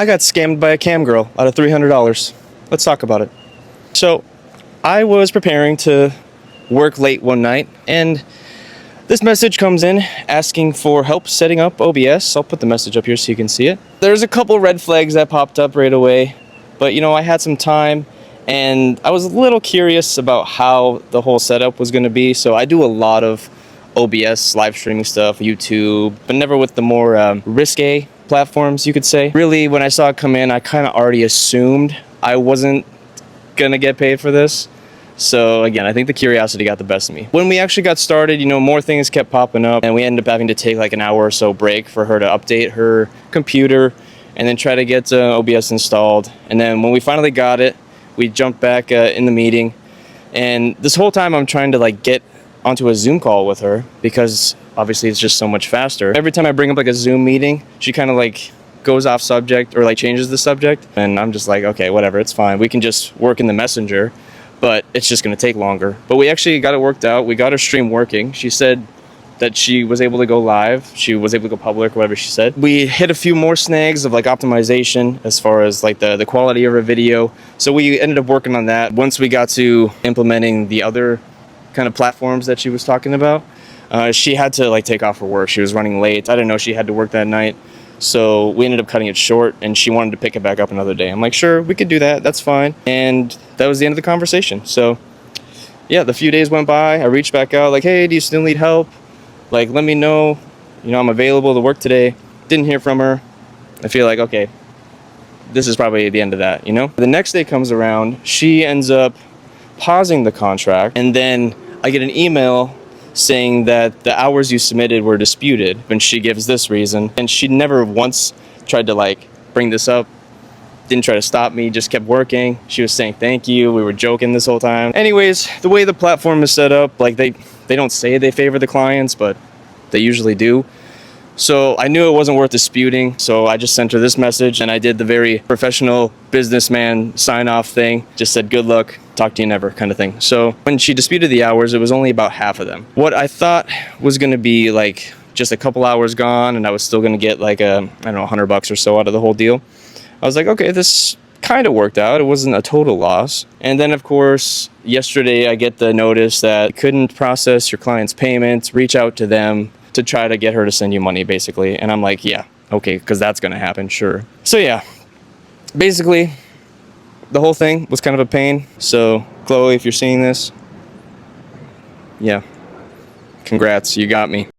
I got scammed by a cam girl out of $300. Let's talk about it. So, I was preparing to work late one night, and this message comes in asking for help setting up OBS. I'll put the message up here so you can see it. There's a couple red flags that popped up right away, but I had some time, and I was a little curious about how the whole setup was going to be. So I do a lot of OBS live streaming stuff, YouTube, but never with the more risque platforms, you could say. Really, when I saw it come in, I kind of already assumed I wasn't gonna get paid for this. So again, I think the curiosity got the best of me. When we actually got started, more things kept popping up, and we ended up having to take like an hour or so break for her to update her computer and then try to get OBS installed. And then when we finally got it, we jumped back in the meeting, and this whole time I'm trying to like get onto a Zoom call with her because obviously it's just so much faster. Every time I bring up like a Zoom meeting, she kind of like goes off subject or like changes the subject, and I'm just like, okay, whatever, it's fine. We can just work in the messenger, but it's just going to take longer. But we actually got it worked out. We got her stream working. She said that she was able to go live. She was able to go public, whatever she said. We hit a few more snags of like optimization as far as like the quality of her video. So we ended up working on that. Once we got to implementing the other kind of platforms that she was talking about, she had to like take off her work. She was running late. I didn't know she had to work that night. So we ended up cutting it short, and she wanted to pick it back up another day. I'm like, sure, we could do that. That's fine. And that was the end of the conversation. So yeah, the few days went by. I reached back out like, hey, do you still need help? Like, let me know. I'm available to work today. Didn't hear from her. I feel like, okay, this is probably the end of that, The next day comes around. She ends up pausing the contract, and then I get an email saying that the hours you submitted were disputed, and she gives this reason. And she never once tried to like bring this up, didn't try to stop me, just kept working. She was saying thank you. We were joking this whole time. Anyways, the way the platform is set up, like they don't say they favor the clients, but they usually do. So I knew it wasn't worth disputing, so I just sent her this message, and I did the very professional businessman sign-off thing. Just said, good luck, talk to you never, kind of thing. So when she disputed the hours, it was only about half of them. What I thought was going to be like just a couple hours gone, and I was still going to get like $100 or so out of the whole deal. I was like, okay, this kind of worked out. It wasn't a total loss. And then, of course, yesterday I get the notice that couldn't process your client's payments, reach out to them to try to get her to send you money, basically. And I'm like, yeah, okay, because that's going to happen, sure. So yeah, basically, the whole thing was kind of a pain. So, Chloe, if you're seeing this, yeah, congrats, you got me.